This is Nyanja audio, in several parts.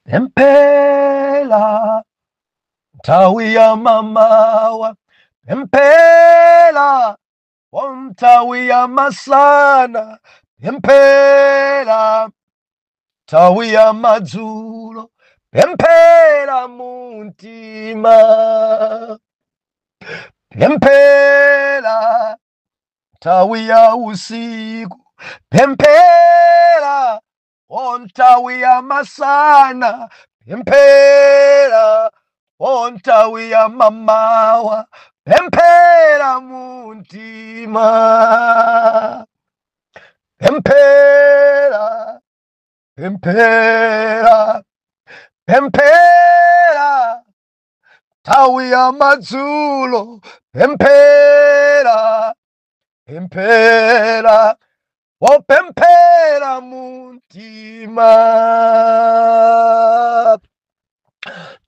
Pempela nthawi ya mamawa, pempela nthawi ya masana, pempela nthawi ya madzulo, pempela muntima, pempela nthawi ya usiku, pempela nthawi ya masana, pempela nthawi ya mamawa, pempela muntima, pempela, pempela, pempela nthawi ya madzulo, pempela, pempela pempela muntima.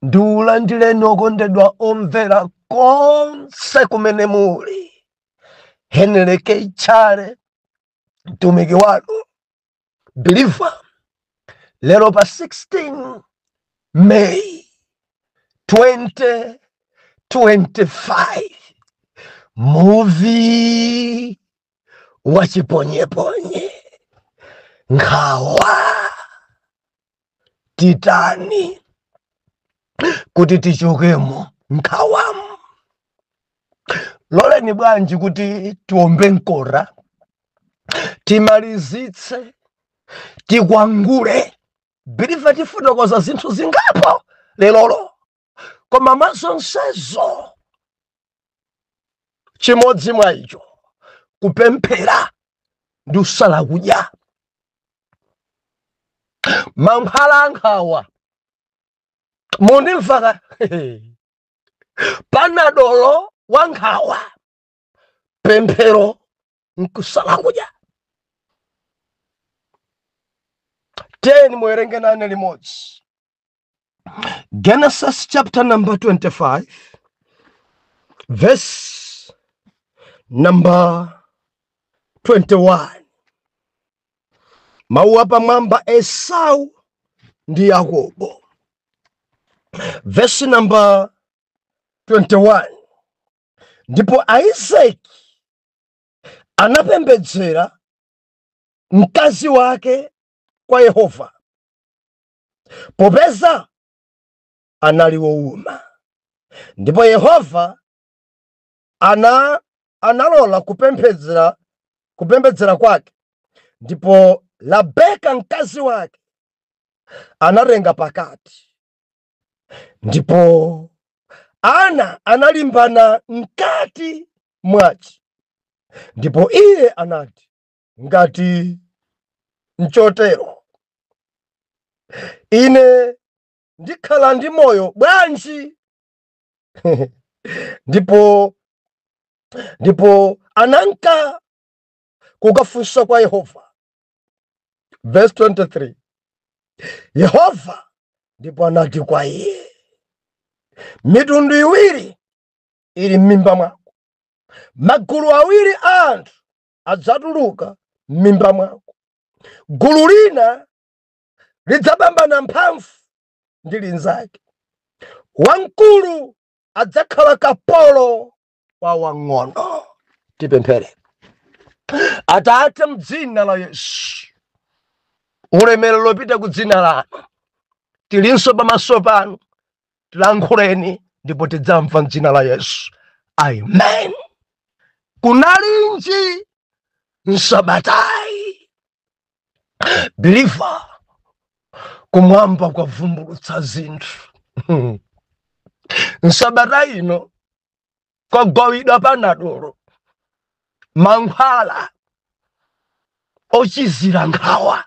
Ndiulandile nokondedwa omvera konse kumene muli. Henry K. Chale, mtumiki wanu believer, lero pa 16 May 2025, movie wachiponyeponye, nkhawa titani kuti tichokemo nkhawamu. Loleni bwanji kuti tiombe nkora, timalizitse, tikwangule, biliva tifotokoza zinthu zingapo lelolo, koma mazonsezo chimodzi mwa icho kupemphera ndi usala kudya. Mankhwala ankhawa mundimvaka panadolo wankhawa, pemphero nkusala kudya. 10 muwerenge nane limodzi. Genesis chapter number 25 verse number 21. Mawu apamwamba Esau ndi Yakobo. Verse number 21. Ndipo Isaac anapembedzera mkazi wake kwa Yehova, popeza anali wouma. Ndipo Yehova analola kupembedzera kwake. Ndipo Labeka mkazi wake anarenga pakati. Ndipo Ana analimbana mkati mwachi. Ndipo iye anati, ngati nchotero, ine ndikhala ndi moyo bwanji? ndipo ananka kukafunsa kwa Yehova. Verse 23. Yehova ndipo anati kwa iye, mitundu iwiri ili m'mimba mwako, magulu awiri a anthu adzatuluka m'mimba mwako. Gulu lina lidzapambana mphamvu ndi linzake, wamkulu adzakhala kapolo wa wang'ono. Tipemphere. Atate, m'dzina la Yesu, ulemerero lopita ku dzina lanu, tilinso pamaso panu, tilankhuleni ndipo tidzamva m'dzina la Yesu. Amen. Kunalinji msabatayi, believer, kumwamba kwa vumbulutsa zinthu. Msabatayi ino kwagawidwa panadolo mankhwala ochizira nkhawa.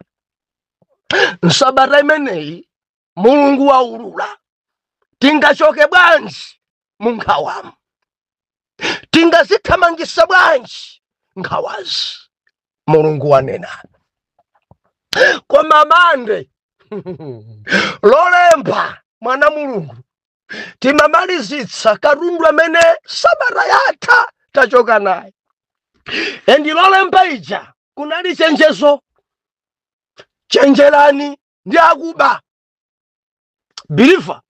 Msabata imeneyi Mulungu waulula tingachoke bwanji munkhawamu, tingazithamangisa bwanji nkhawazi. Mulungu wanena. Koma mande lolemba mwana Mulungu timamalizitsa katundu amene sabata yatha tachoka naye. Endi lolemba ija kunali chenjezo. Chenjerani ndi akuba. Believer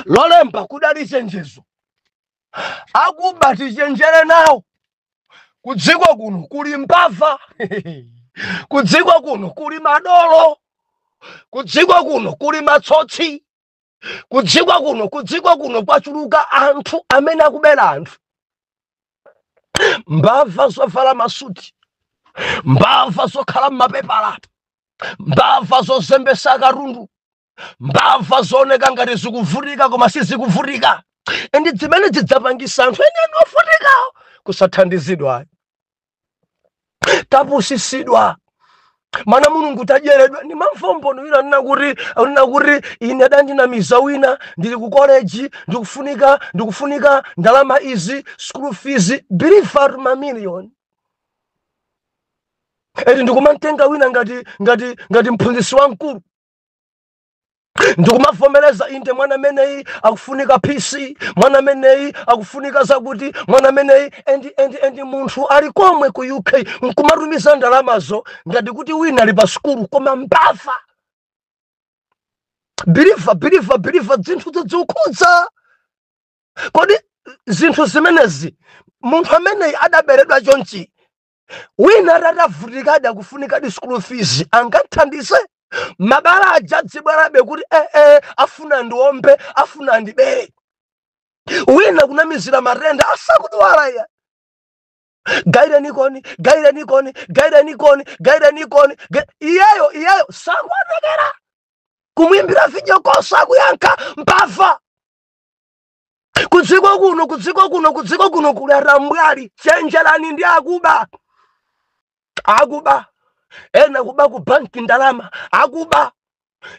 lolemba kudali chenjezo akuba tichenjere nawo. Kudziko kuno kuli mbava kudziko kuno kuli madolo, kudziko kuno kuli matsotsi, kudziko kuno kwachuluka anthu amene akubera anthu. Mbava zovala masuti, mbava zokhala m'mapepala, mbava zozembesa katundu, mbava zooneka ngati zikuvutika koma sizikuvutika. Endi zimene zidzapangisa anthu ene ovutika kusathandizidwa, tapusisidwa. Mana Mulungu tajeredwa ni mamvombono ina nina kuti ine adandinamiza wina ndili ku college ndikufunika ndalama izi school fees believer mamillion. Eti ndikumantenga wina ngati mphunzitsi wamkulu. Ndikumavomereza inde mwana meneyi akufunika PC, mwana meneyi akufunika zakuti, mwana meneyi endi munthu ali komwe ku UK nkumatumiza ndalamazo ngati kuti wina ali pa skulu koma mbava. Believer zinthu zikhudza. Kodi zinthu zimenezi munthu ameneyi adaberedwa chonchi, wina atatavutika adakufunika di school fees angathandize? Mabala ajadzibwerabe kuti afuna ndiombe, afuna ndibere. Wina kunamizira marenda asakudwala ya. Gaire nikoni. Iyeyo sakwanekera. Kumwimbira video kosa kuyanka mbava. Kudziko kuno kulera mbwali. Chenjerani ndi akuba. Ena kuba ku banki ndalama akuba.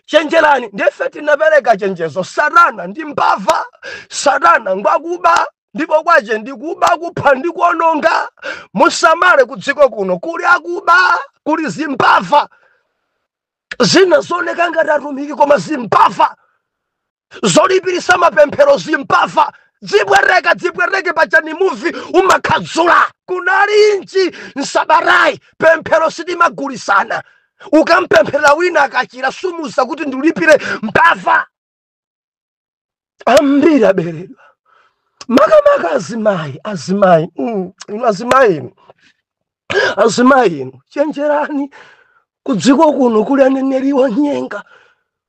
Chenjerani ndefe tinapereka chenjezo. Satana ndi mbava, Satana ngwakuba, ndipo kwaje ndikuba kupha ndikuononga. Musamale kudziko kuno kuli akuba, kuli zimbava. Zina zoneka ngati atumiki koma zimbava. Zolipirisa mapemphero zimbava. Dzibwereke pachani movie umakhadzula. Kunali inchi nsabarai pemphero sidimagulisana. Ukampemphera wina akachira sumusa kuti ndulipire mbava. Ambiri aberedwa. Makamaka azimayi chenjerani. Kudziko kuno kuli aneneriwa nyenga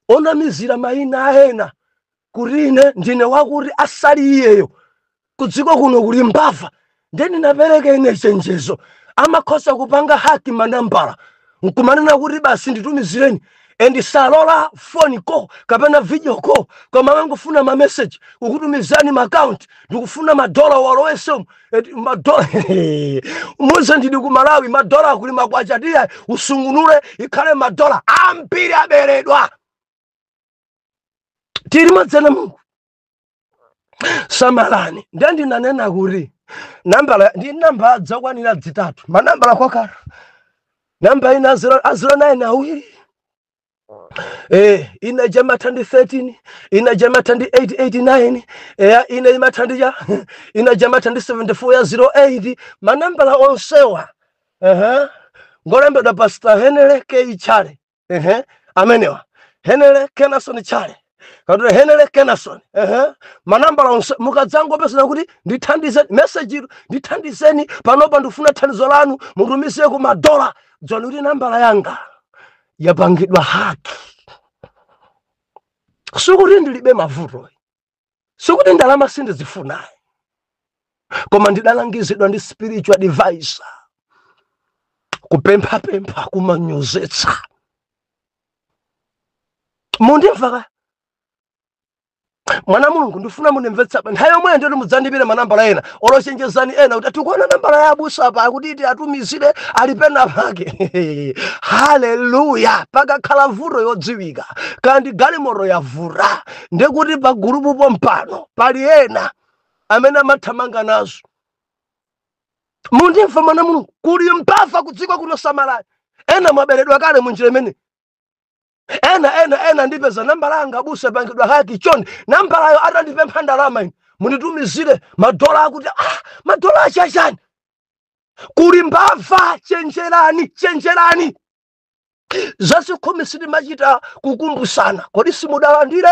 onamizira mayina aena kuti ine ndine wakuti asali iyeyo. Kudziko kuno kuli mbava. Ndeni napereka ine chenjezo amakhosa kupanga haki manambala nkumanena kuti basi nditumizireni endisalola phone call kapena video call koma mangofuna ma message ukutumizani ma account ndikufuna madola walowese madola muze ndidi ku Malawi madola kuli makwacha dia usungunule ikhale madola ambiri aberedwa. Tiri madzana Mungu samalani ndendi nanena kuti nambala ndi namba dzakwanira zitatu manambala kwakara namba ina 09 awiri ina jama 13 ina jama 889 ina matandija ina jama 74 ya 08 manambala onsewa ngolembedwa Pastor Henry K. Chale amenewa Henry Kenason Chale kadure Henry Kenason manambala onse mukadzango pesa kuti ndithandize message ndithandizeni panopa ndifuna thandizo lanu mutumize ku madola dzoni kuti nambala yanga yapangidwa haki. Sukuti ndilibe mavuto, sukuti ndalama sindizifuna, koma ndidalangizidwa ndi spiritual advisor kupempha kumanyozetsa. Mundimva mwana Mulungu ndifuna munimvetsa nthawi yomwe ndiri mudzandipire manambala ena olochenjezani ena kuti tikuona nambala ya abusa apa akuti atumizire ali pena pake. Haleluya. Pakakhala vuto yodziwika kandi galimoro yavura ndekuti pa gurupu pompano pali ena amene amathamanga nazo. Mundimva mwana Mulungu kuli mbava kudziko kuno Samalani ena mwaberedwa kale munjira imene. Ena ndipeza nambala yanga abusa pangidwa haki chonde nambalayo atandipempha ndalama ine munitumizire madola akuti madola achachani kuli mbava. Chenjerani zasi khumi sitimachita kukumbusana. Kodi simudalandire?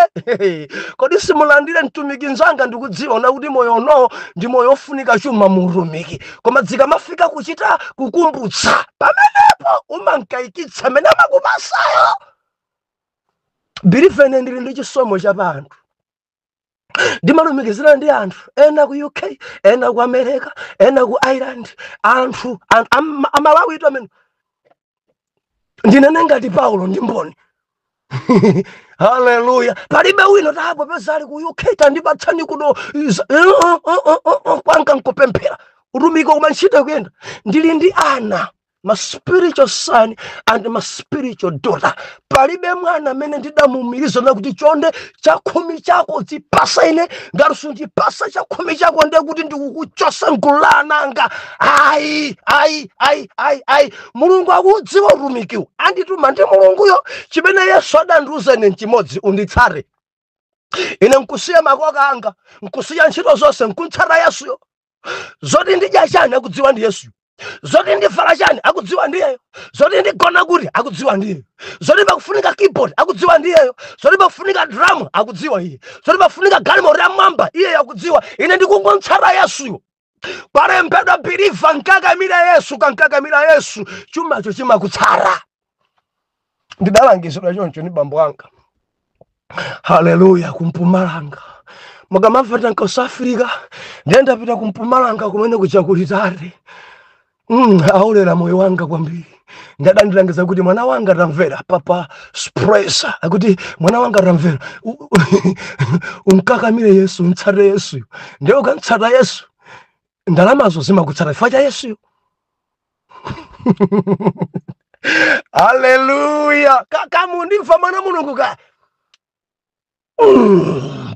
Kodi simulandire mtumiki nzanga ndikudziwa na kuti moyo no ndi moyo ofunika chuma murumiki. Koma zikamafika kuchita kukumbutsa, pamenepo umankaikitsa amene amakupasayo. Bilivene ndili ndi chisomo cha panthu. Ndimalumikizira ndi anthu ena ku UK, ena ku America, ena ku Ireland, anthu amalawi itu amene ndinene ngati Paulo ndi mboni. Hallelujah. Palibe wino tapo pezali ku UK tandipatsani kuno kwanga nkopemphera. Utumiki umanchita kuyenda. Ndili ndi ana, my spiritual son and my spiritual daughter. Palibe mwana amene ndidamumiriza na kuti chonde chakhumi chako chipasa ine ngati sundipasa chakhumi chako ndiye kuti ndikukuchosa nkulananga. Ai. Mulungu akudziwa utumikiwo. Andituma ndi mulunguyo chimene Yesu adandiuza ine chimodzi, unditsate. Ine nkusiya makoka anga, nkusiya ntchito zonse, nkuntsata Yesuyo. Zoti ndidya chani akudziwa ndi Yesu. Zoti ndivala chani akudziwa ndiyeyo. Zoti ndigona kuti akudziwa ndiyeyo. Zoti pakufunika keyboard akudziwa ndiyeyo. Zoti pakufunika drum akudziwa iye. Zoti pakufunika galimoto ya mwamba iye akudziwa. Ine ndikungontsata Yesuyo. Parempedwa believe nkakamira Yesu, kankakamira Yesu, chumacho chimakutsara. Ndidalangizidwa choncho ndi bambo anga. Hallelujah. Kumpumalanga mukamamva ku South Africa ndenda pita kumpumalanga kumene kuchakulitali. Aulera moyo wanga kwambiri. Ndadandilangiza kuti mwana wanga tamvera papa Spresa akuti mwana wanga tamvera unkakamire Yesu, untsate Yesu. Ndiye ukantsata Yesu ndalamazo zimakutsata chifukwa cha Yesu. Hallelujah. Kamundimva mwana mulungu ka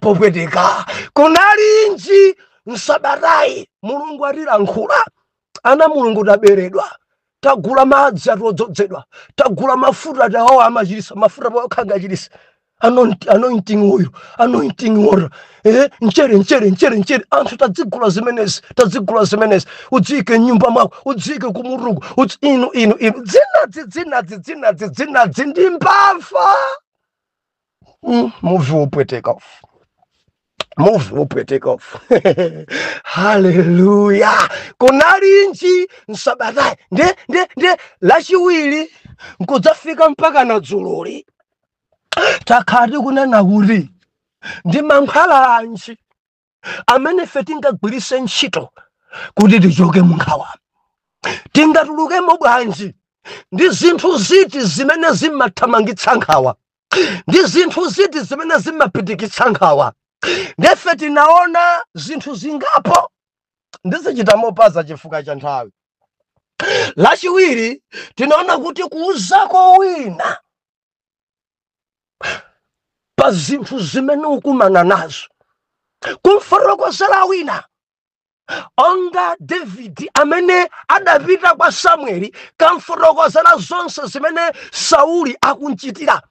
popweteka kunalinji msabatai mulungu atilankhula. Ana mulungu taberedwa, tagula madzi atodzozedwa, tagula mafuta tawawa amachirisa, mafuta pawakhanga achirisa, anointing oil, anointing water, nchere, anthu tadzigula zimenezi, udzike nyumba mwako, udzike kumurungu, inu, dzinadzi ndi mbava. Move will take off. Hallelujah. Kunalinji msabatai. Nde lachiwiri nkudzafika mpaka na dzululi. Takhati kunena kuti ndi mankhwala anji amene fe tingagwiritse ntchito kuti tichoke munkhawa. Tingatulukemo bwanji ndi zinthu ziti zimene zimathamangitsa nkhawa. Ndi zinthu ziti zimene zimapitikitsa nkhawa. Ndefe tinaona zinthu zingapo ndizichita mopaza chifukwa cha nthawi. Lachiwiri tinaona kuti kuuzako wina pa zinthu zimene ukumana nazo, kumfotokozera wina onga David amene adapita kwa Samueli kamfotokozera zonse zimene Sauli akunchitira.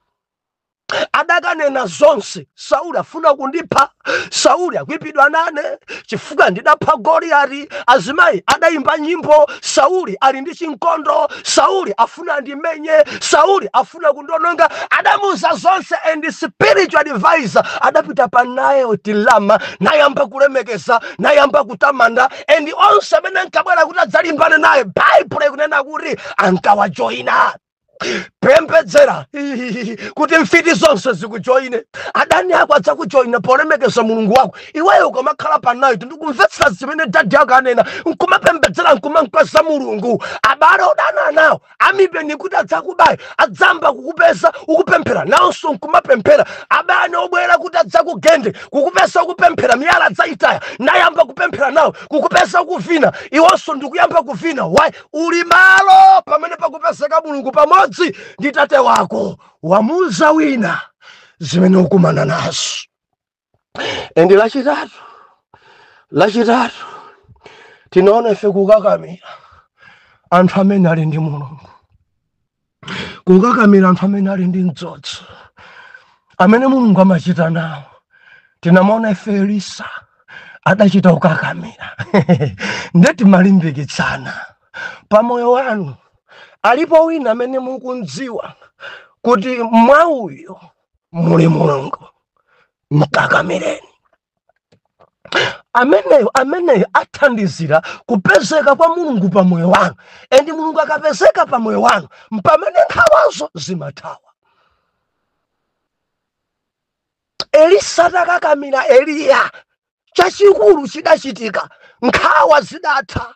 Adakanena zonse. Sauli afuna kundipha, Sauli akwipidwa nane chifukwa ndidapha Goliati, azimayi adayimba nyimbo, Sauli ali ndi chinkondo, Sauli afuna ndimenye, Sauli afuna kundononga. Adamuza zonse and spiritual advisor adapita panaye otilama nayamba kulemekeza, nayamba kutamanda, and onse amene nkabwera kuti adzalimbane naye Bible kunena kuti ankawajoina. Pembedzera kuti mfiti zonse zikujoine. Adani ako adzakujoina polemekeza mulungu wako. Iweyo ukamakhala panayo ndikumvetsera zimene dadi yako anena, nkumapembedzera nkumankweza mulungu. Abale odana nawo amibe nikuti adzakubaya, adzamba kukupeza ukupemphera nawonso nkumapemphera. Abale obwera kuti adzakugende kukupeza ukupemphera, miyala adzayitaya nayamba kupemphera nawo, kukupeza ukuvina iwonso ndikuyamba kuvina. Why? Uli malo pamene pakupezeka mulungu pamodzi ndi tate wako. Wamuza wina zimene ukumana nazo. Endi lachitatu tinaona ife kukakamira anthu amene ali ndi mulungu, kukakamira anthu amene ali ndi mdzodzi amene mulungu amachita nawo. Tinamaona ife Elisa adachita kukakamira. Ndeti malimbikitsana pamoyo wanu. Alipo wina amene mukundziwa kuti mwa uyo muli Mulungu. Mkakamireni. Ameneyo athandizira kupezeka kwa Mulungu pa moyo wanu. Endi Mulungu akapezeka pa moyo wanu, mpamene nkhawazo zimathawa. Elisa atakakamira Eliya, chachikulu chidachitika, nkhawa zidatha.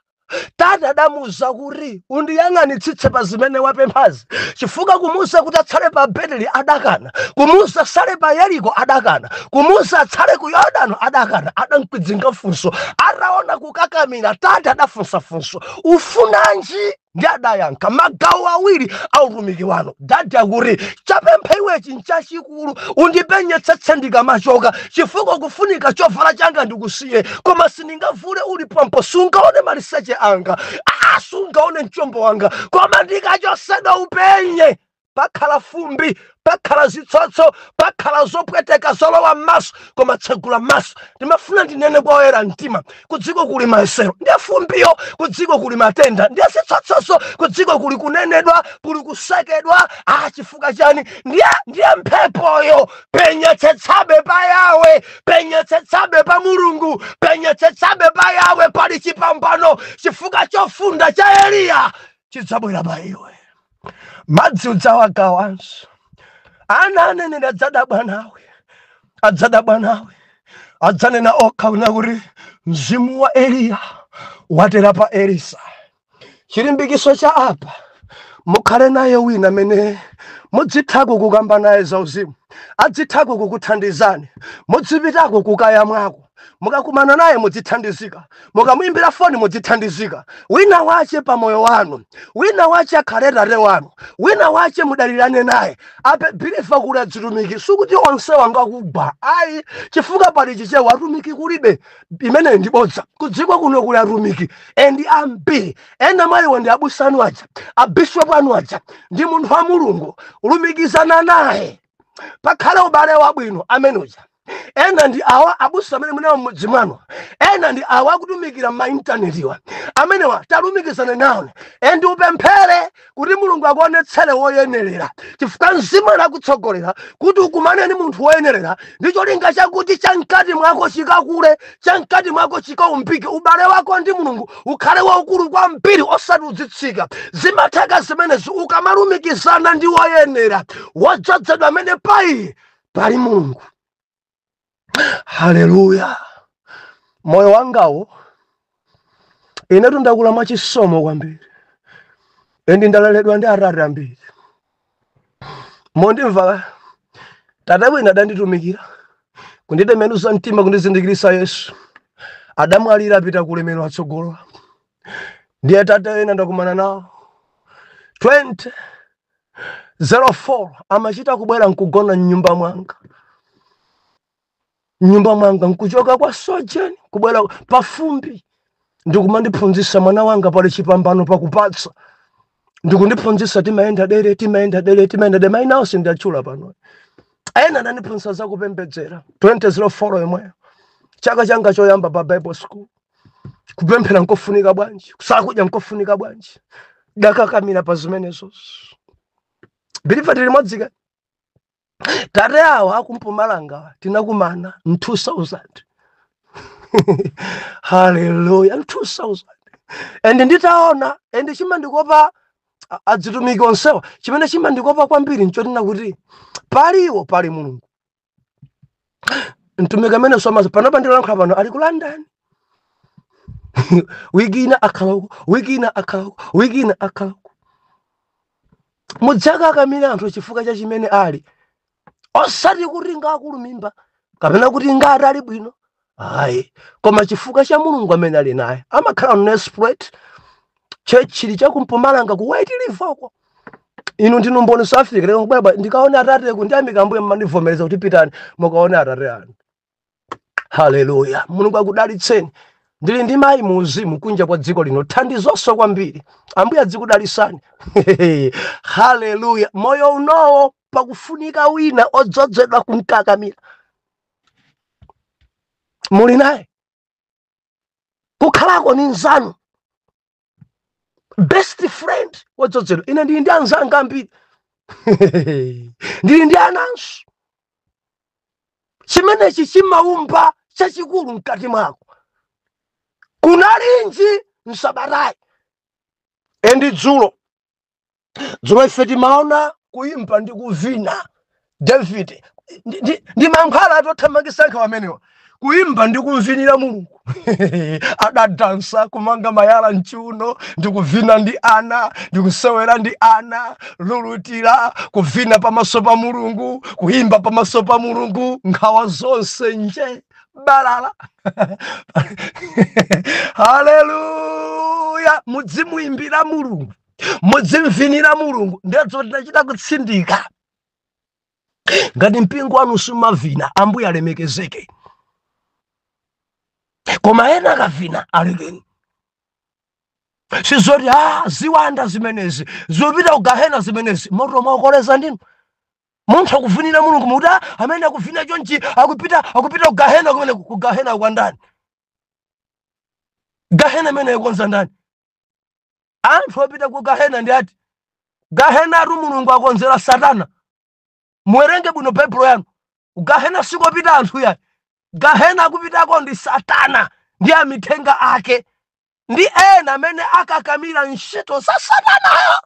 Tata adamuza kuti undiyang'anitsitse pa zimene wapemphazi. Chifukwa kumuza kuti atsale pa Beteli adakana, kumuza atsale pa Yeriko adakana, kumuza atsale ku Yorodani adakana. Adamkwidzinga funso, ataona kukakamira. Tata adafunsa funso, ufunanji? Ndi adayankha magawo awiri a utumiki wanu. Dada kuti chapempha iwechi nchachikulu, undipenyetsetse ndikamachoka, chifukwa kufunika chovala changa ndikusiye, koma sindingavule uli pompo, sungaone maliseche anga, sungaone mchombo wanga, koma ndikachosedwa upenye. Pakhala fumbi, pakhala zitsotso, pakhala zopweteka zolowa m'maso, koma tsegula maso. Ndimafuna ndinene kwa oyera mtima, kudziko kuli mayesero, ndiye fumbiyo, kudziko kuli matenda, ndiye zitsotsoso, kudziko kuli kunenedwa, kuli kusekedwa. Chifukwa chani? Ndiye mphepoyo. Penyetsetsabe pa Yawe, penyetsetsabe pa Mulungu, penyetsetsabe pa Yawe, pali chipambano. Chifukwa chofunda cha Eliya chidzabwera pa iwe. Madzi udzawagawanso. Ana anenera adzadabwa nawe, adzadabwa nawe, adzanena okha kuti mzimu wa Eliya watera pa Elisa. Chilimbikiso cha apa, mukhale naye wina amene mudzithako kukamba naye zauzimu, adzithako kukuthandizani, mudzipitako kukaya mwako. Mukakumana naye mudzithandizika, mukamuimbira foni mudzithandizika. Wina wache pa moyo wanu, wina wache akhale tate wanu, wina wache mudalirane naye. Ape bilifa kuti adzitumiki, sukuti onse wanga kugwa. Chifukwa pali chichewa atumiki kulibe. Imene ndibodza. Kudziko kuno kuli atumiki endi ambiri. Ena mwayiwo ndi abusanu aja, abishopu anu aja, ndi munthu wa Mulungu, ulumikizana naye pakhale ubale wabwino. Amene uja. Ena ndi awa abusa amene munawo m'mudzi mwanu. Ena ndi awa akutumikira ma intanetiwa. Amenewa talumikizane nawo. Endi upemphere kuti Mulungu akuonetsere woyenerera. Chifukwa mzimu akutsogolera kuti ukumane ndi munthu woyenerera. Ndicho linga chakuti chamkati mwako chikakule, chamkati mwako chikaumbike. Ubale wako ndi Mulungu ukhale waukulu kwambiri osati udzitsika. Zimatheka zimenezi ukamalumikizana ndi woyenera, wodzozedwa amene pali Mulungu. Haleluya. Moyo wangawo inetu ndakula mwachisomo kwambiri, endi ndaleredwa ndi Atate ambiri. Mondimva Tate wina adanditumikira kunditembenuza mtima, kundizindikirisa Yesu. Adamwalira apita kulemero atsogolo. Ndiye Tate wina ndakumana nawo 2004 amachita kubwera nkugona mnyumba mwanga. Nyumba mwanga nkuchoka kwa sojeni kubwera pafumbi. Ndikumandiphunzitsa mwana wanga pali chipambano pakupatsa. Ndikundiphunzitsa timaenda dere. Maina onse ndachula pano. Ena anandiphunzitsa za kupembedzera 2004 yomweyo. Chaka changa choyamba pa Bible school. Kupemphera nkofunika bwanji, kusakudya nkofunika bwanji. Dakakamira pa zimenezo. Bilifa tili modzika. Tate awa akumpumalanga tinakumana 2000. Hallelujah, 2000. And nditaona and chimandikopa adzitumiki onsewa. Chimene chimandikopa kwambiri nchotina kuti pali Mulungu. Mtumiki amene somazo panopa ndilankhula pano ali ku London. Wigina akhalako. Mudzaka akamira anthu chifukwa cha chimene ali. Osati kuti ngakulu mimba kapena kuti ngati ali bwino. Koma chifukwa cha Mulungu amene ali naye. Amakhala Nespresso church chili chakumpumalanga ku White River ko. Inu ndinu mboni South Africa lero kubaba ndikaona Atate ku ndiyamika mbuye mmandivomereza kuti pitani mukaona Atate anu. Hallelujah. Mulungu akudalitseni. Ndili ndi mayi mu uzimu kunja kwa dziko lino, thandizonso kwambiri. Ambuye adzikudalisani. Hallelujah. Moyo unowo pakufunika wina odzozedwa kumkakamira. Muli naye. Kukhalako ni nzanu. Best friend odzozedwa. Ine ndi anzanga ambiri. ndili ndi ananso. Chimenechi chimaumba chachikulu mkati mwako. Kunalinji msabatayi endi dzulo ife timaona kuimba ndi kuvina. David ndi mankhwala atothamangisa nkhawa amenewa, kuimba ndi kumvinira Mulungu. Adadansa kumanga mayala mchiuno, ndi kuvina ndi ana, ndi kusewera ndi ana, lulutira, kuvina pamaso pa Mulungu, kuimba pamaso pa Mulungu, nkhawa zonse nje balala. Haleluya! Mudzimuimbira Mulungu, mudzimvinira Mulungu. Ndizo tinachita kutsindika. Ngati mpingo wanu sumavina, Ambuye alemekezeke. Koma ena akavina alekeni. Sizoti ziwanda zimenezi, zopita kugahena zimenezi, moto mwakoleza ndinu. Munthu akuvinira Mulungu muda amene akuvina chonchi akupita kugahena kumene kugahena kwa ndani. Gahena amene yakonza ndani. Anthu opita kugahena ndi ati. Gahena atu Mulungu akonzera Satana. Muwerenge bwino Biblia yanu. Gahena sikopita anthu ya. Gahena akupitako ndi Satana ndi amithenga ake. Ndi ena amene akakamira ntchito za Satana.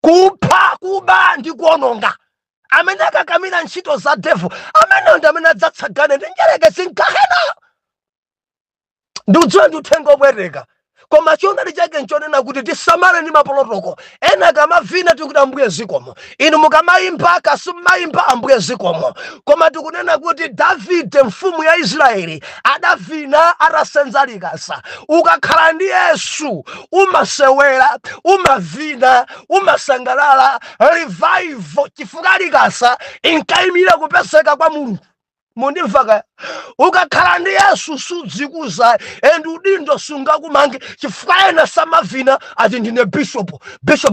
Kupha, kuba ndi kuononga. Amene akakamira ntchito za devil, amene ndi amene adzatsagane ndi njereke zinkahena. Ndiudziwa ndi uthenga obwereka. Koma chonali chake nchonena kuti tisamale ndi mapolotoko. Ena kamavina tikuti Ambuye zikomo. Inu mukamayimba kasumayimba Ambuye zikomo. Koma tikunena kuti Davide mfumu ya Israeli adavina atasenza likasa. Ukakhala ndi Yesu umasewera, umavina, umasangalala, revival chifukwa likasa inkayimira kupeseka kwa Mulungu. Mundimvaka. Ukakhala ndi Yesu sudzikuza endi udindo sungakumange chifukwa ena samavina ati ndine bishop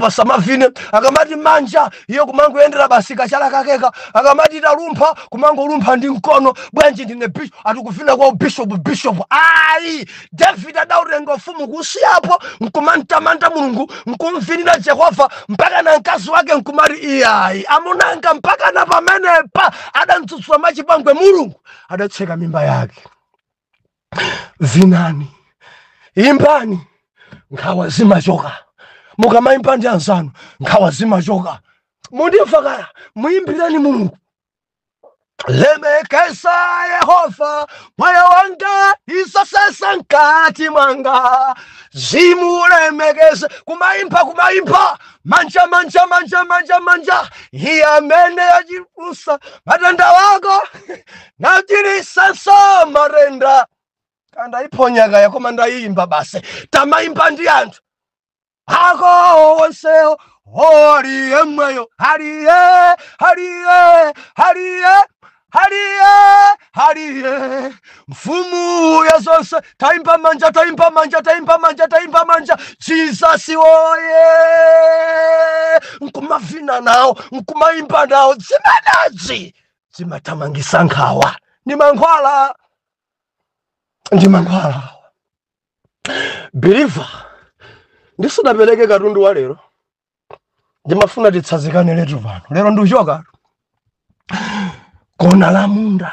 asamavine akamati manja iyo kumangoyendera basi kachala kakeka akamati talumpha kumangolumpha ndi mkono bwanji ndine bishop ati kuvina kwa bishop. Ayi, David adautenga ufumu kusiyapo nkumantamanda Mulungu nkumvinira Jehova mpaka na mkazi wake nkumati iyayi amunanga mpaka na pamenepa adantsutsa machipangwe Mulungu adatseka mimba yake. Vinani, imbani, nkhawa zimachoka. Mukamayimba ndi anzanu, nkhawa zimachoka. Mundimvaka, muimbireni Mulungu. Lemekeza Yehova, moyo wanga isasesa nkati mwanga. Zimulemekeze, kumayimba, manja. Iye amene achipusa matenda wako, nachirisa so marenda. Kanda iponyaka yakoma ndayimba basi. Tamayimba ndi anthu. Ako wonseo, horiye mweyo, hariye mfumu ya zonse taimba manja Jesus oye nkumavina nawo nkumayimba nawo zimenezi zimatamangisa nkhawa ndi mankhwala believer ndisadapeleke katundu wa lero ndimafuna titsazikane letu pano lero ndiuchoka kona la munda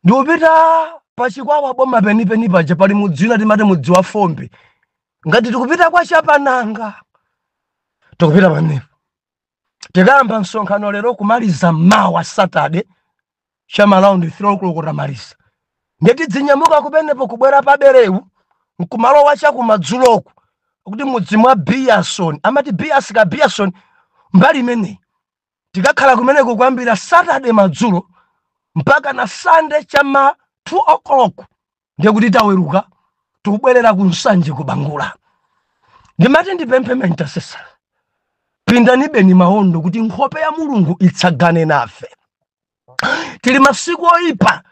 ndiupita pachikwawa boma penipeni paja pali mudzina timati mudzi wa Fombe ngati tikupita kwa Chapananga tikupita panepo tikayamba msonkhano lero kumaliza mawa Saturday chama round 3 o'clock tamaliza ndeti dzinyamuka kupenepo kubwera pa Berewu nkumalo wacha kumadzuloko kuti mudzi mwa Biason amati Biason mbali imene tikakhala kumeneko kwambira Saturday madzulo mpaka na Sunday chama 2 o'clock ndiye kuti taweruka tikubwerera ku Nsanje kubangula. Ndimati ndipemphe intercessor pindani beni maondo kuti nkhope ya Mulungu itsagane nafe. Tili masiku oyipa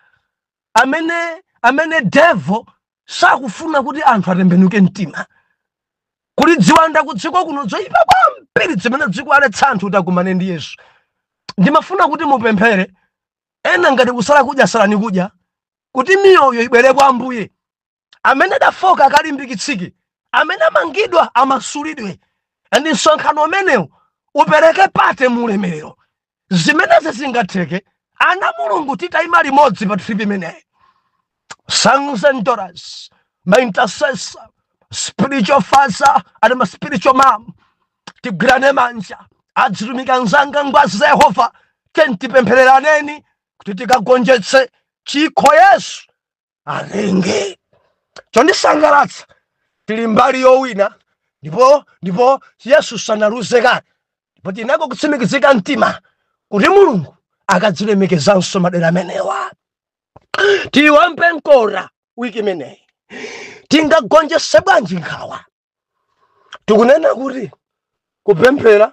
amene devil sakufuna kuti anthu atembenuke mtima. Kuli dziwanda kudziko kuno zoyipa kwambiri zimene dziko aletsa anthu utakumane ndi Yesu. Ndimafuna kuti mupemphere ena ngati kusala kudya salani kudya kuti miyoyo ibwere kwa Ambuye. Amene dafoka akalimbikitsike, amene amangidwa amasulidwe. Ndi msonkhano umenewu upereke pate mulemerero zimenezi zingatheke ana mulungu titayima limodzi pa tripi imeneyi. Sons and daughters, my intercessor, spiritual father and my spiritual mom, tigwirane manja adzitumika nzanga ngwazi za Yehova tentipemphereraneni kuti tikagonjetse chikho Yesu alenge. Chondisangalatsa tili mbali yowina ndipo Yesu sanaluze kale, ndipo tinako kutsimikizika mtima kuti Mulungu akadzilemekezanso madera amenewa. Tiwambe nkora wiki imeneyi tingagonjetse bwanji nkhawa. Tikunena kuti kupemphera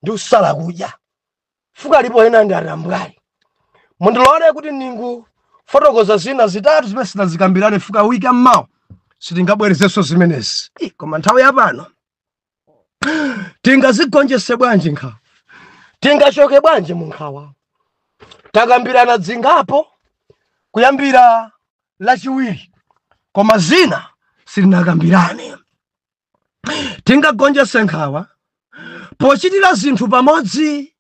ndi usala kudya fuka lipo ena ndi atambwali. Mundilole kuti ndingofotokoza zina zitatu zimene sinazikambirane fuka wiki ammawa sitingabwerezenso zimenezi. Koma nthawi yapano tingazigonjetse bwanji nkhawa, tingachoke bwanji mu nkhawa. Takambirana zingapo kuyambira lachiwiri, koma zina sitinakambirane. Tingagonjetse nkhawa pochitira zinthu pamodzi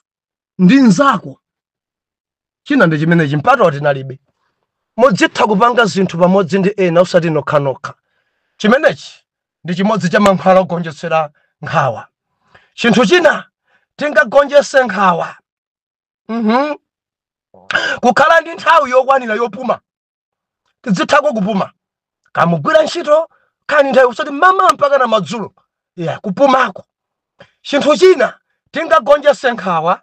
ndi nzako. China ndi chimenechi mpata tinalibe. Mudzitha kupanga zinthu pamodzi ndi ena usati nokhanokha. Chimenechi ndi chimodzi cha mankhwala ogonjetsera nkhawa. Chinthu china tingagonjetse nkhawa kukhala ndi nthawi yokwanira yopuma. Tidzithako kupuma kamugwira ntchito kani nthawi usati mama mpaka na madzulo kupumako. Chinthu china tingagonjetse nkhawa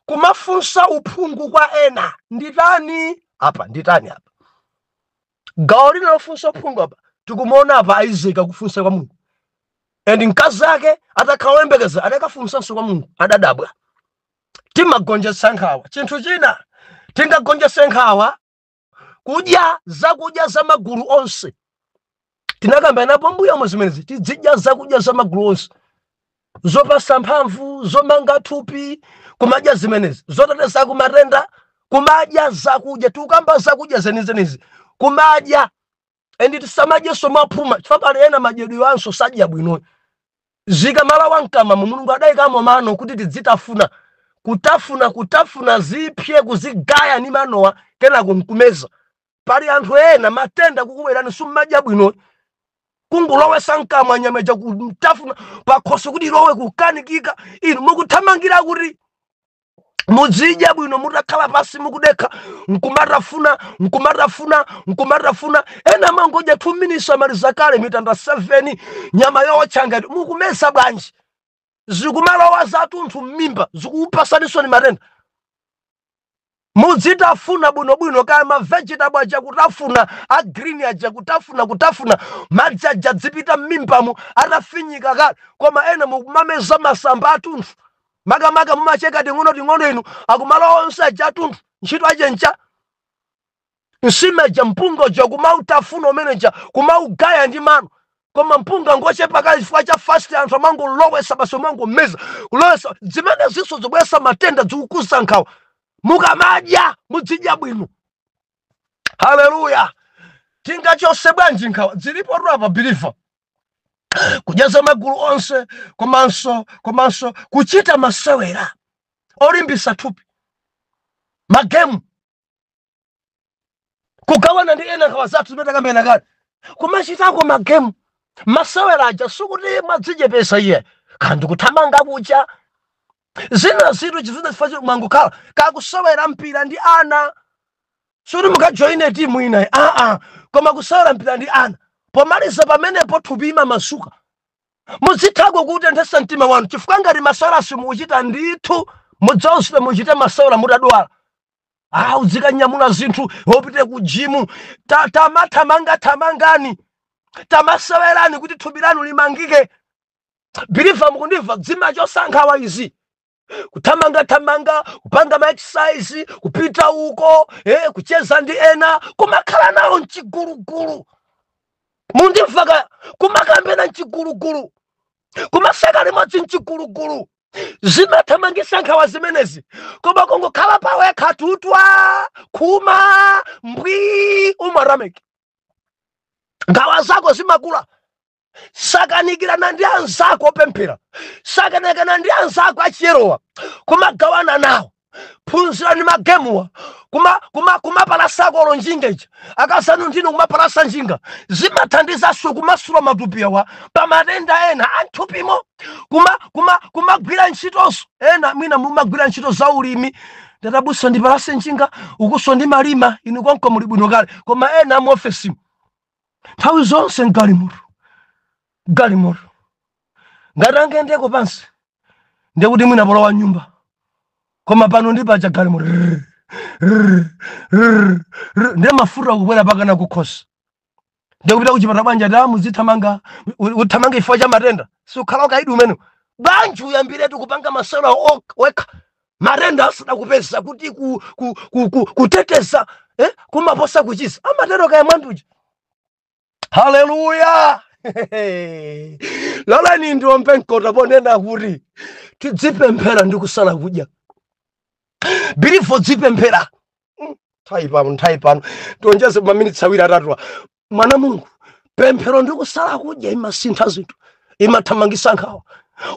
kumafunsa uphungu kwa ena. Nditani apa gawo lina lofunsa uphungu apa tikumuona apa Isaac akufunsa kwa Mulungu, and mkazi ake atakhala oyembekeza adakafunsanso kwa Mulungu adadabwa. Timagonjetsa nkhawa. Chinthu china tingagonjetse nkhawa kudya zakudya za magulu onse. Tinakamba napo mbuyo mu zimenezi tizidya zakudya za magulu onse, zopasa mphamvu, zomanga thupi, kumadya zimenezi zoteteza kumatenda, kumadya zakudya. Tukamba zakudya zenizenizi kumadya, and tisamadyeso maphuma chifukwa pali ena madyedwe anso sadya bwino. Zikamala wankama Mulungu adayikamo mano kuti tidzitafuna kutafuna zipye kuzigaya ni manowa kena kumeza. Pali anthu ena matenda kukubwerani sumadya bwino, kungulowesa nkamwa nyameja kutafuna pakhoso kuti lowe kukanikika. Inu mukuthamangira kuti muzidya bwino mutakhala pasi mukudekha nkumatafuna ena mangodya 2 minutes amaliza kale mitanda 7 nyama yochanga mukumesa bwanji. Zikumalowa zatunthu mmimba zikupasaniso ni matenda. Muzitafuna bwino kaya ma vegetable aja kutafuna, a green aja kutafuna madzi aja dzipita mmimbamu atafinyika kale. Koma ena mukumameza masamba atunthu makamaka mumacheka ting'ono inu akumalowa onse aja atunthu ntchito ajencha nsimeja mpunga ja kumautafuna umeneja kumaugaya ndi mano. Koma mpunga ngochepa kale chifukwa cha fast anthu amango lowesa baso mango meza kulowesa zimene ziso zobwesa matenda zikukuza nkhawa. Mukamadya muzidya bwino. Haleluya. Tingachose bwanji nkhawa. Zilipo rapa believer kujaza magulu onse, komanso kuchita masewera olimbisa thupi, magemu, kugawana ndi ena nkhawa zathu zimene takambirana kale. Kumachitako magemu masewera aja sukuti mwadzichepesa iye kandi kuthamanga kucha zina zinthu chizina chifacho mwangokhala kakusewera mpira ndi ana suti mukajoine timu ina koma kusewera mpira ndi ana pomaliza pamenepo thupi imamasuka. Muzithako kutenthesa mtima wanu chifukwa ngati masewera simuchita ndithu mudzawusipe muchite masewera mutadwala. Uzikanyamula zinthu wopite ku jimu tamangani tamasewerani kuti thupi lanu limangike. Believer mukundiva zimachosa nkhawa izi. Kuthamanga kupanga ma exercise kupita uko kucheza ndi ena kumakhala nawo mchigulugulu. Mundimvaka kumakambena mchigulugulu kumaseka limodzi mchigulugulu. Zimathamangisa nkhawa zimenezi. Koma kungokhala pawe katutwa kuma mbwi umarameki nkhawa zako zimakula. sakanikirana ndi anzako opemphera, sakanikirana ndi anzako achiyerowa, kumagawana nawo, phunzirani magemuwa, kumapalasako olonjingeja, akasanu ndino kumapalasa njinga, zimathandizaso kumasula matupiyawa, pamatenda ena anthupimo, kumagwira ntchitoso, ena mwina mumagwira ntchito za ulimi, ndatabusa ndipalase njinga, ukuso ndi malima, inu konko muli bwino kale, koma ena mu ofesimu, nthawi zonse galimoto, ngati angendeko pansi, ndekuti mwina polowa nyumba, koma pano ndipacha galimoto, ndi mafuta kukwera pakana kukhosa, ndikupita kuchipata bwanja damu zithamanga, uthamanga ifo cha matenda, sukhala ukaidi umene, bwanji uyambiretu kupanga masala wekha, matenda asadakupeza kuti kuteteza, kumaposa kuchisa, amatero kaya mwanduja. Haleluya! Lolani ndiombe nkota ponena kuti tidzipemphera ndi kusala kudya. Bilifo dzipemphera. Nthai pano. Tionjeze maminitsi awiri atatu. Mwana Mungu, pemphero ndi kusala kudya imasintha zinthu. Imathamangisa nkhawa.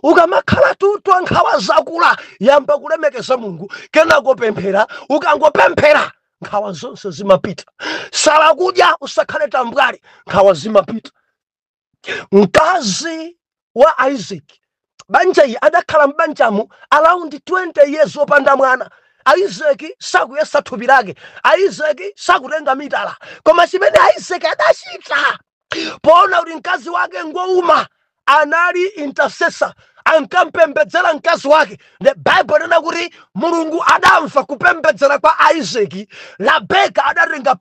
Ukamakhala tutwa nkhawa zakula, yamba kulemekeza Mulungu, kenako pemphera, ukangopemphera nkhawa zonse zimapita. Sala kudya usakhale tambwali, nkhawa zimapita. Mkazi wa Isaac, banjayi adakhala mbanjamu around 20 years opanda mwana. Isaac sakuyesa thupi lake, Isaac sakutenga mitala, koma chimene Isaac adachita poona kuti mkazi wake ngouma, anali intercessor, ankampembedzera mkazi wake. The Bible nena kuti Mulungu adamva kupembedzera kwa Isaac. Labeka adatenga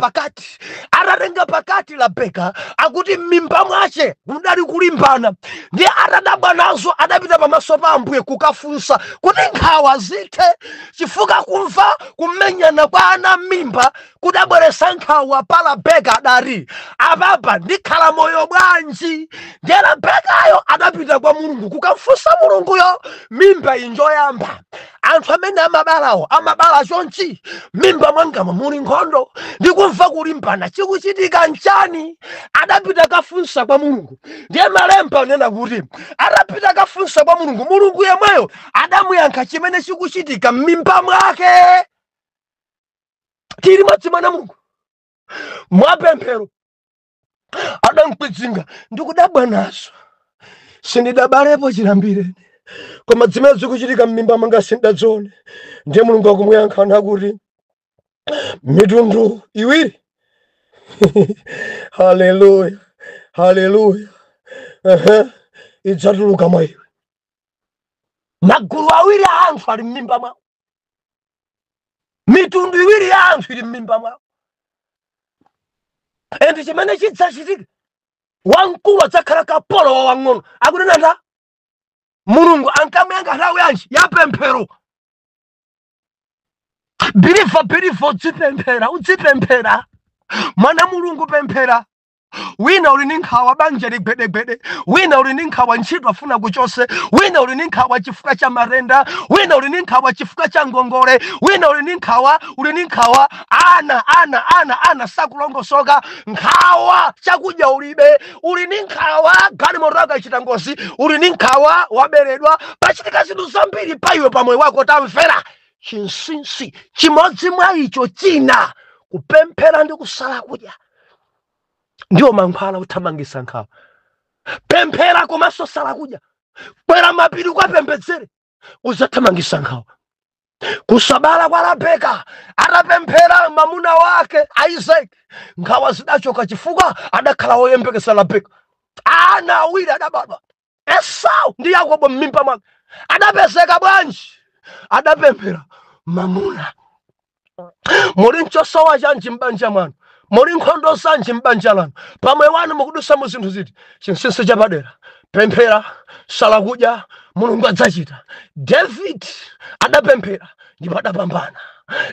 pakati Labeka, akuti m'mimba mwace mudali kulimbana, ndi atadabwa nazo adapita pamaso pa Ambuye kukafunsa kuti nkhawa zithe, chifukwa kumva kumenyana kwa ana m'mimba kudabweresa nkhawa pa Labeka. Adati apapa ndikhala moyo bwanji? Ndiye Labekayo adapita kwa Mulungu kukafunsa Mulunguyo mimba injoyamba. Anthu amene amabala chonchi, mimba mwangamo muli nkhondo, ndikumva kulimbana, chikuchitika nchani? Adapita kafunsa kwa Mulungu. Ndiye malemba nena kuti adapita kafunsa kwa Mulungu, Mulungu yemweyo adamuyankha chimene chikuchitika m'mimba mwake. Tili madzi mwana Mulungu mwapemphero adamkwidzinga, ndikudabwa nazo, sindidabalepo chilambireni, koma zimene zikuchitika m'mimba mwanga sindazione. Ndiye Mulungu akumuyankha nakuti mitundu iwiri. Haleluya, haleluya. Idzatuluka mwa iwe. Magulu awiri a anthu ali m'mimba mwawo, mitundu iwiri ya anthu ili m'mimba mwawo. Endi chimene chidzachitika, wamkulu adzakhala kapolo wa wang'ono. Akunena nda Mulungu ankamuyankha nthawi yanji ya pemphero. Bilifo udzipemphera. Mwana Mulungu pemphera. Wina uli ndi nkhawa banja ligwedegwede, wina uli ndi nkhawa ntchito afuna kuchose, wina uli ndi nkhawa chifukwa cha matenda, wina uli ndi nkhawa chifukwa cha ngongole, wina uli ndi nkhawa ana sakulongosoka, nkhawa chakudya ulibe, uli ndi nkhawa galimoto akachita ngozi, uli ndi nkhawa waberedwa, pachitika zinthu zambiri pa iwe pa moyo wako. Tamvera chinsinsi chimodzi mwa icho china kupemphera ndi kusala kudya. Ndiyo mankhwala uthamangisa nkhawa. Pemphera komanso sala kudya. Kwera mapiri ukapembedzere, udzathamangisa nkhawa. Kusabala kwa Labeka, adapemphera mwamuna wake Isaac, nkhawa zidachoka chifukwa adakhala woyembekeza Labeka. Ana awiri adabadwa, Esau ndi Yakobo m'mimba mwake. Adapezeka bwanji? Adapemphera mwamuna. Muli nchosowa chanji m'banja mwanu, muli nkhondo zanji m'banja lanu, pamwe wanu mukudusa mu zinthu ziti, chinsinsi chapadera. Pemphera, sala kudya, Mulungu adzachita. David adapemphera ndipo adapambana.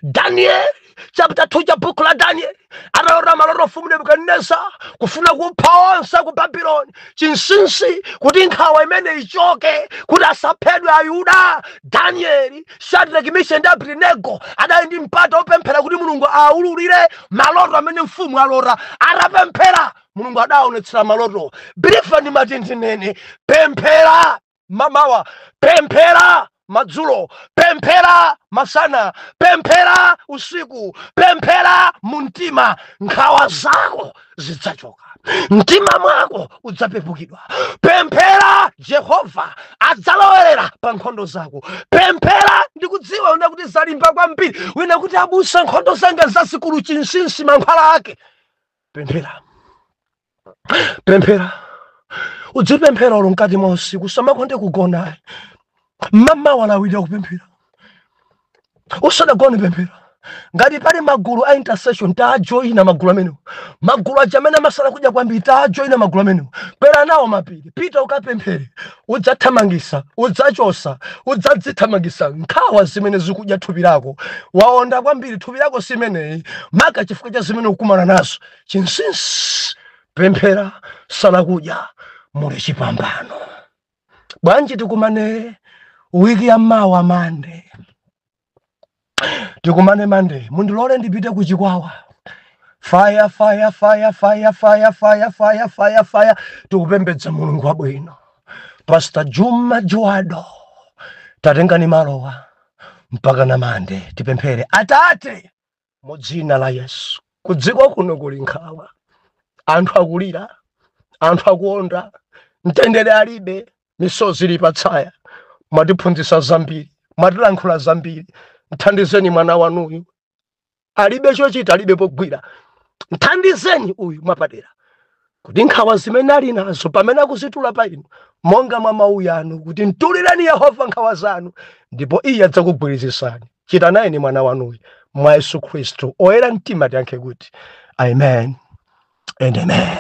Daniel chapter 2 cha buku la Daniel, analota maloto mfumu Nebukadineza kufuna kupha onse ku Babyloni, chinsinsi kuti nkhawa imene ichoke, kuti asaphedwe Ayuda. Daniel, Shadrach, Meshach ndi Abednego adali ndi mpata opemphera kuti Mulungu aululire maloto amene mfumu alota. Adapemphera mulungu adaonetsera maloto. Bilifa ndi matintinene, pemphera mamawa, pemphera madzulo, pemphera masana, pemphera usiku, pemphera muntima, nkhawa zako zidzachoka, mtima mwako udzapepukidwa. Pemphera, Jehova adzalowerera pa nkhondo zako. Pemphera ndikudziwa una kuti zalimba kwambiri, wina kuti abusa nkhondo zanga zasikulu chinsinsi mankhwala ake. Pemphera, pemphera, udzipemphera olo mkati mwa usiku, samakonde kugona. Mama walawira kupemphera, usadagone pemphera. Ngati pali magulu a intercession tajoina magulu amenewo, magulu ajamene amasala kudya kwambiri tajoina magulu amenewo. Kwera nawo mapiri, pita ukapemphere, udzathamangisa, udzachosa, udzadzithamangisa nkhawa zimene zikudya thupi lako. Waonda kwambiri thupi lako simeneyi, maka chifukwa cha zimene ukumana nazo chinsinsi. Pemphera sala kudya, muli chipambano. Bwanji tikumane wiki ya mawa Mande, tikumane Mande, mundilole ndipite kuchikwawa. Fire, fire, fire, fire, fire, fire, fire, fire, fire. Tikupembedza mulungu wabwino. Pastor Juma Juado, tatengani malowa mpaka na Mande tipemphere. Atate mu dzina la Yesu, kudziko kuno kuli nkhawa, anthu akulira, anthu akuonda, mtendere alibe, misozi ili patsaya. Mwatiphunzitsa zambiri, mwatilankhula zambiri. Mthandizeni mwana wanuyu, alibe chochita, alibe pogwira. Mthandizeni uyu mwapadera, kuti nkhawa zimene ali nazo pamene akuzitula pa inu, monga mwa mawu anu, kuti mtulireni Yehova nkhawa zanu, ndipo iye adzakugwirizisani. Chitanayeni mwana wanuyu, mwa Yesu Khristu oyera mtima tiyankhe kuti amen and amen.